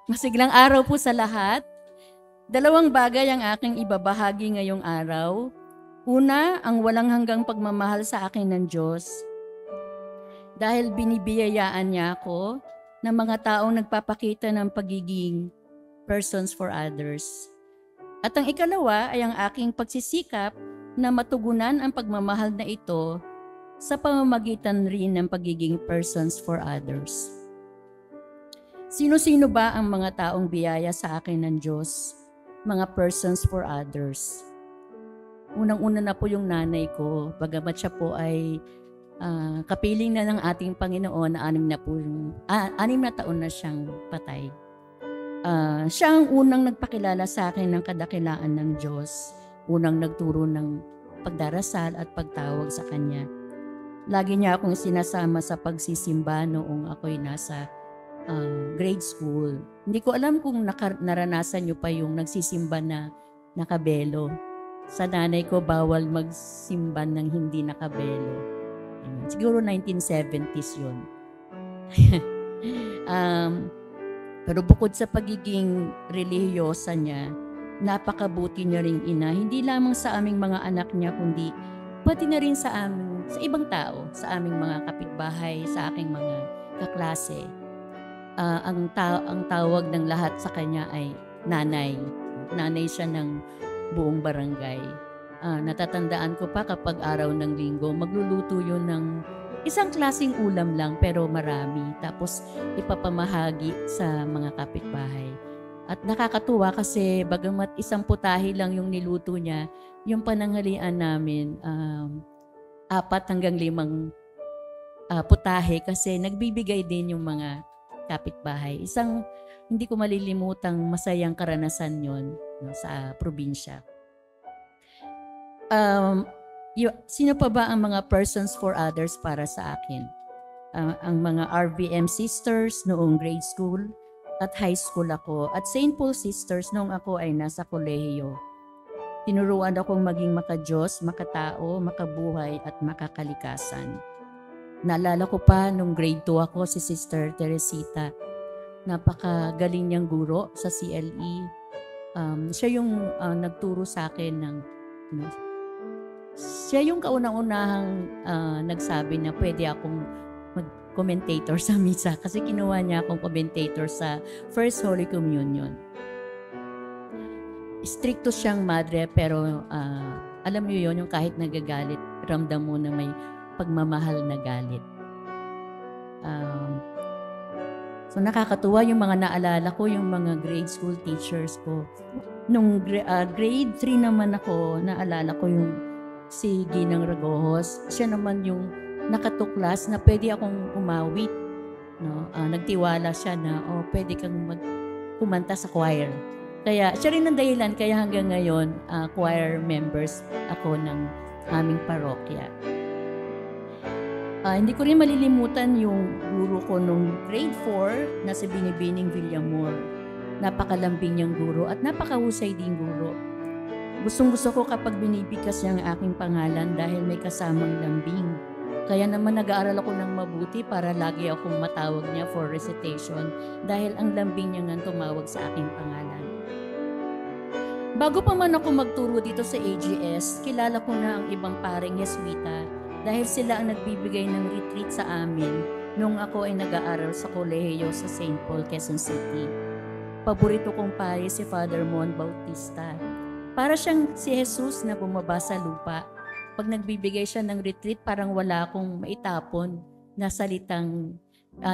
Masiglang araw po sa lahat. Dalawang bagay ang aking ibabahagi ngayong araw. Una, ang walang hanggang pagmamahal sa akin ng Diyos. Dahil binibiyayaan niya ako ng mga taong nagpapakita ng pagiging persons for others. At ang ikalawa ay ang aking pagsisikap na matugunan ang pagmamahal na ito sa pamamagitan rin ng pagiging persons for others. Sino-sino ba ang mga taong biyaya sa akin ng Diyos? Mga persons for others. Unang-una na po yung nanay ko, bagamat siya po ay kapiling na ng ating Panginoon na 6 na taon na siyang patay. Siya ang unang nagpakilala sa akin ng kadakilaan ng Diyos. Unang nagturo ng pagdarasal at pagtawag sa Kanya. Lagi niya akong sinasama sa pagsisimba noong ako'y nasa grade school. Hindi ko alam kung naranasan niyo pa yung nagsisimba na nakabelo. Sa nanay ko, bawal magsimba ng hindi nakabelo. Siguro 1970s yun. Pero bukod sa pagiging relihiyosa niya, napakabuti niya ring ina, hindi lamang sa aming mga anak niya, kundi pati na rin sa ibang tao, sa aming mga kapitbahay, sa aking mga kaklase. Ang tawag ng lahat sa kanya ay nanay. Nanay siya ng buong barangay. Natatandaan ko pa kapag araw ng linggo, magluluto yun ng isang klaseng ulam lang pero marami. Tapos ipapamahagi sa mga kapitbahay. At nakakatuwa kasi bagamat isang putahe lang yung niluto niya, yung pananghalian namin 4 hanggang 5 putahe kasi nagbibigay din yung mga kapitbahay. Isang hindi ko malilimutang masayang karanasan yon sa probinsya. Sino pa ba ang mga persons for others para sa akin? Ang mga RVM sisters noong grade school at high school ako at St. Paul sisters noong ako ay nasa kolehiyo. Tinuruan akong maging makadiyos, makatao, makabuhay at makakalikasan. Naalala ko pa nung grade 2 ako si Sister Teresita. Napakagaling niyang guro sa CLE. Siya yung nagturo sa akin ng siya yung kaunang-unahang nagsabi na pwede akong mag-commentator sa misa kasi kinuha niya akong commentator sa First Holy Communion. Stricto siyang madre pero alam niyo yun, yung kahit nagagalit, ramdam mo na may pagmamahal na galit. So nakakatuwa yung mga naalala ko, yung mga grade school teachers ko. Nung grade 3 naman ako, naalala ko yung si Ginang Ragohos. Siya naman yung nakatuklas na pwede akong umawit. No? Nagtiwala siya na pwede kang kumanta sa choir. Kaya siya rin ang dahilan kaya hanggang ngayon choir members ako ng aming parokya. Hindi ko rin malilimutan yung guro ko nung grade 4 na si Binibining Villamor. Napakalambing niyang guro at napakahusay din guro. Gustong-gusto ko kapag binibigkas niya ang aking pangalan dahil may kasamang lambing. Kaya naman nag-aaral ako ng mabuti para lagi akong matawag niya for recitation dahil ang lambing niya nga tumawag sa aking pangalan. Bago pa man ako magturo dito sa AGS, kilala ko na ang ibang paring Jesuita dahil sila ang nagbibigay ng retreat sa amin nung ako ay nag-aaral sa kolehiyo sa St. Paul, Quezon City. Paborito kong pari si Father Mon Bautista. Para siyang si Jesus na bumaba sa lupa. Pag nagbibigay siya ng retreat, parang wala akong maitapon na salitang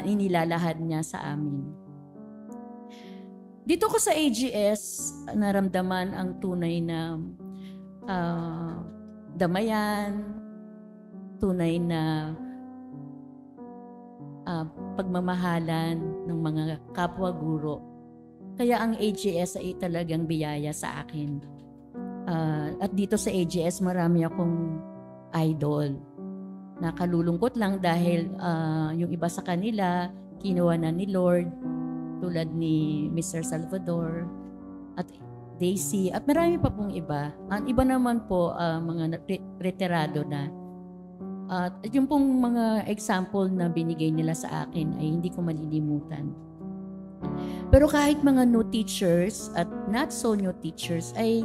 inilalahad niya sa amin. Dito ko sa AGS, naramdaman ang tunay na damayan, tunay na pagmamahalan ng mga kapwa-guro. Kaya ang AGS ay talagang biyaya sa akin. At dito sa AGS, marami akong idol. Nakalulungkot lang dahil yung iba sa kanila, kinuha na ni Lord, tulad ni Mr. Salvador at Daisy, at marami pa pong iba. Ang iba naman po, mga retirado na. At yung pong mga example na binigay nila sa akin ay hindi ko malilimutan. Pero kahit mga new teachers at not so new teachers ay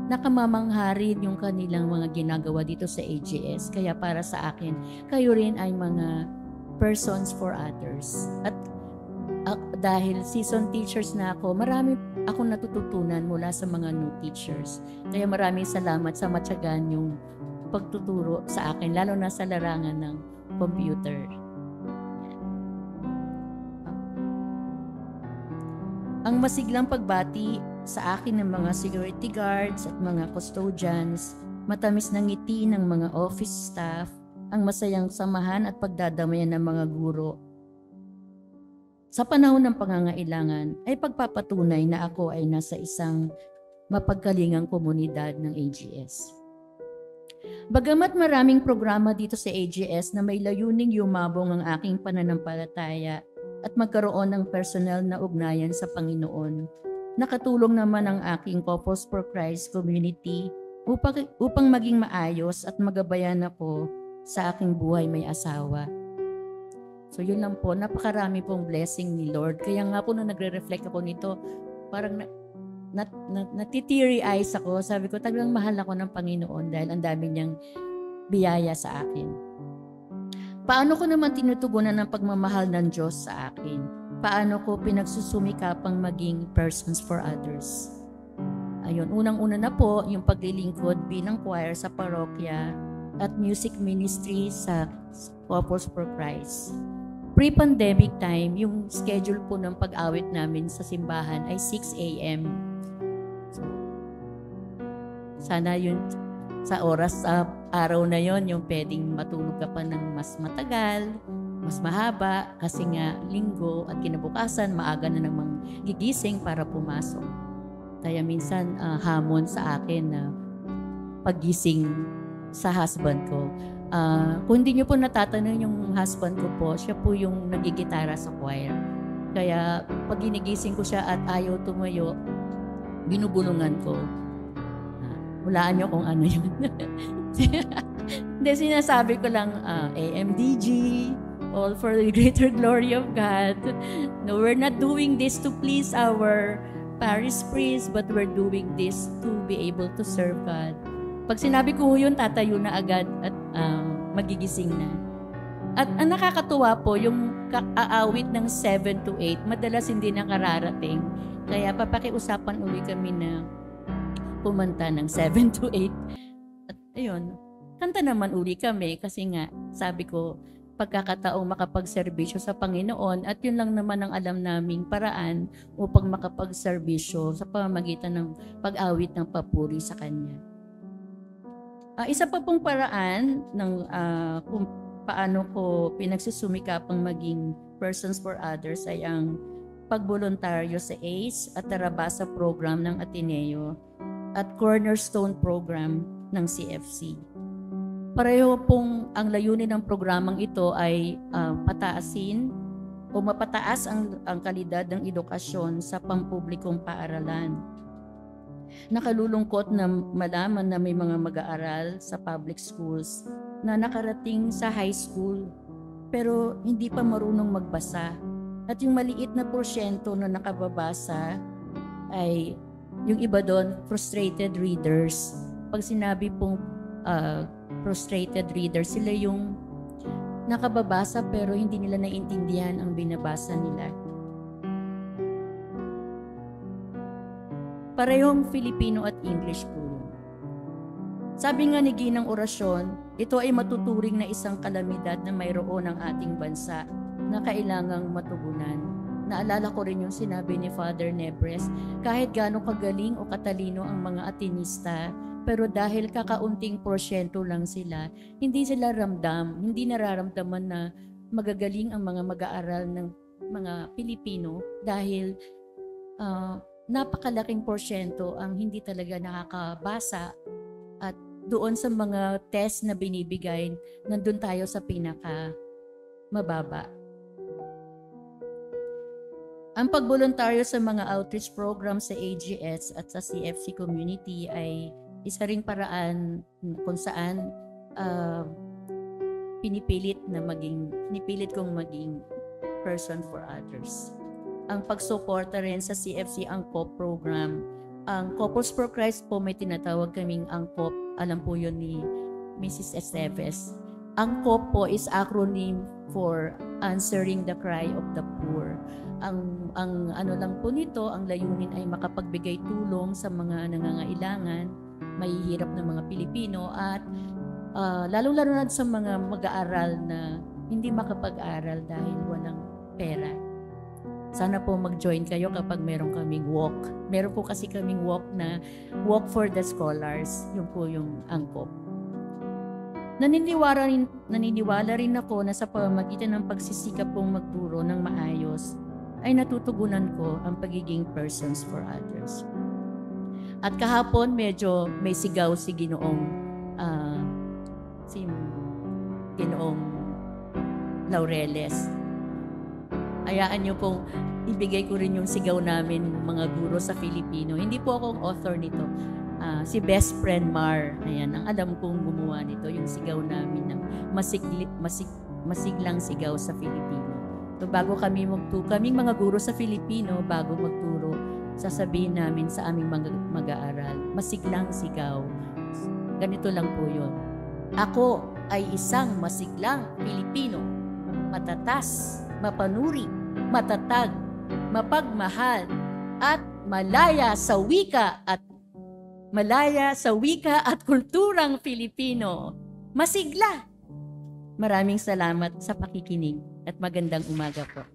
nakamamangha rin yung kanilang mga ginagawa dito sa AGS. Kaya para sa akin, kayo rin ay mga persons for others. At dahil seasoned teachers na ako, marami akong natututunan mula sa mga new teachers. Kaya maraming salamat sa matyagan yung pagtuturo sa akin, lalo na sa larangan ng computer. Ang masiglang pagbati sa akin ng mga security guards at mga custodians, matamis na ngiti ng mga office staff, ang masayang samahan at pagdadamayan ng mga guro. Sa panahon ng pangangailangan ay pagpapatunay na ako ay nasa isang mapagkalingang komunidad ng AGS. Bagamat maraming programa dito sa AGS na may layuning yumabong ang aking pananampalataya at magkaroon ng personal na ugnayan sa Panginoon, nakatulong naman ang aking Couples for Christ community upang maging maayos at magabayan ako sa aking buhay may asawa. So yun lang po, napakarami pong blessing ni Lord. Kaya nga po nung nagre-reflect ako nito, parang natiteary eyes ako. Sabi ko, talagang mahal ako ng Panginoon dahil ang dami niyang biyaya sa akin. Paano ko naman tinutugunan ang pagmamahal ng Diyos sa akin? Paano ko pinagsusumikapang maging persons for others? Ayun, unang-una na po yung paglilingkod bilang choir sa parokya at music ministry sa Couples for Christ. Pre-pandemic time, yung schedule po ng pag-awit namin sa simbahan ay 6 a.m. So, sana yun sa oras sa araw na yon yung pwedeng matulog ka pa ng mas matagal, mas mahaba, kasi nga linggo at kinabukasan maaga na namang gigising para pumasok. Kaya minsan hamon sa akin na paggising sa husband ko. Kung hindi nyo po natatanong yung husband ko po, siya po yung nagigitara sa choir. Kaya pag ginigising ko siya at ayaw tumayo, binubulungan ko. Hulaan nyo kung ano yun. Hindi, sinasabi ko lang, AMDG, all for the greater glory of God. No, we're not doing this to please our parish priest, but we're doing this to be able to serve God. Pag sinabi ko yun, tatayo na agad at magigising na. At ang nakakatuwa po, yung aawit ng 7 to 8, madalas hindi nakararating. Kaya papakiusapan uli kami na pumanta ng 7 to 8. At ayun, kanta naman uli kami kasi nga, sabi ko, pagkakataong makapagserbisyo sa Panginoon at yun lang naman ang alam naming paraan upang makapagserbisyo sa pamamagitan ng pag-awit ng papuri sa Kanya. Isa pa pong paraan ng kung paano ko pinagsusumikapang maging persons for others ay ang pagboluntaryo sa ACE at Tarabasa program ng Ateneo at Cornerstone program ng CFC. Pareho pong ang layunin ng programang ito ay pataasin o mapataas ang kalidad ng edukasyon sa pampublikong paaralan. Nakalulungkot na malaman na may mga mag-aaral sa public schools na nakarating sa high school pero hindi pa marunong magbasa. At yung maliit na porsyento na nakababasa ay yung iba doon, frustrated readers. Pag sinabi pong frustrated readers, sila yung nakababasa pero hindi nila naiintindihan ang binabasa nila. Parehong Filipino at English po. Sabi nga ni Ginang Orasyon, ito ay matuturing na isang kalamidad na mayroon ng ating bansa na kailangang matugunan. Naalala ko rin yung sinabi ni Father Nebres, kahit gaano kagaling o katalino ang mga Atenista, pero dahil kakaunting porsyento lang sila, hindi sila hindi nararamdaman na magagaling ang mga mag-aaral ng mga Pilipino dahil napakalaking porsyento ang hindi talaga nakakabasa at doon sa mga test na binibigay, nandun tayo sa pinaka mababa. Ang pagboluntaryo sa mga outreach program sa AGS at sa CFC community ay isa ring paraan kung saan pinipilit kong maging person for others. ang pagsuporta rin sa CFC Angkop program. Ang Couples for Christ po, may tinatawag kaming Angkop. Alam po yun ni Mrs. Esteves. Angkop po is acronym for Answering the Cry of the Poor. Ang ano lang po nito, ang layunin ay makapagbigay tulong sa mga nangangailangan, mahihirap na mga Pilipino, at lalong-lalo na sa mga mag-aaral na hindi makapag-aral dahil walang pera. Sana po mag-join kayo kapag meron kaming walk. Meron po kasi kaming walk na Walk for the Scholars. Yun po yung Angkop. Naniniwala rin ako na sa pamamagitan ng pagsisikap kong magturo ng maayos ay natutugunan ko ang pagiging persons for others. At kahapon medyo may sigaw si Ginoong Laureles. Hayaan niyo pong ibigay ko rin yung sigaw namin mga guro sa Filipino. Hindi po akong author nito. Si Best Friend Mar, ayan, ang alam kong gumawa nito, yung sigaw namin ng masiglang sigaw sa Filipino. So bago kaming mga guro sa Filipino, bago magturo, sasabihin namin sa aming mga mag-aaral, masiglang sigaw. Ganito lang po yun. Ako ay isang masiglang Pilipino, matatas, mapanuri, matatag, mapagmahal, at malaya sa wika at kulturang Filipino. Masigla! Maraming salamat sa pakikinig at magandang umaga po.